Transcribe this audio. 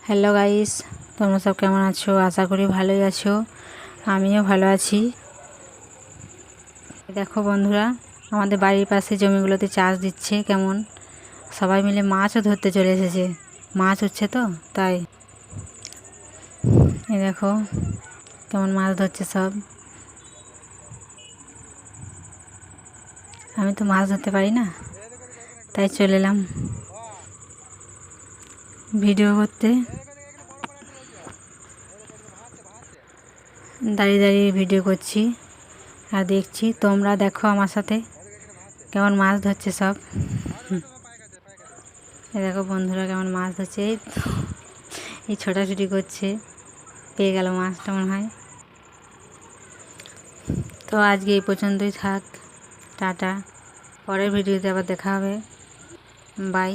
Hello guys, তোমরা সব কেমন আছো? আশা করি ভালোই আছো। আমিও ভালো আছি। দেখো বন্ধুরা, আমাদের বাড়ির পাশে জমিগুলোতে চাষ দিচ্ছে কেমন। সবাই মিলে মাছও ধরতে চলে এসেছে। মাছ হচ্ছে তো তাই। এই দেখো কেমন মাছ ধরছে সব। আমি তো মাছ ধরতে পারি না, তাই চলে এলাম ভিডিও করতে। দাঁড়িয়ে দাঁড়িয়ে ভিডিও করছি আর দেখছি, তোমরা দেখো আমার সাথে কেমন মাছ ধরছে সব। এই দেখো বন্ধুরা কেমন মাছ ধরছে। এই ছোটাছুটি করছে, পেয়ে গেল মাছটা মনে হয়। তো আজকে এই পর্যন্তই থাক। টাটা, পরের ভিডিওতে আবার দেখা হবে। বাই।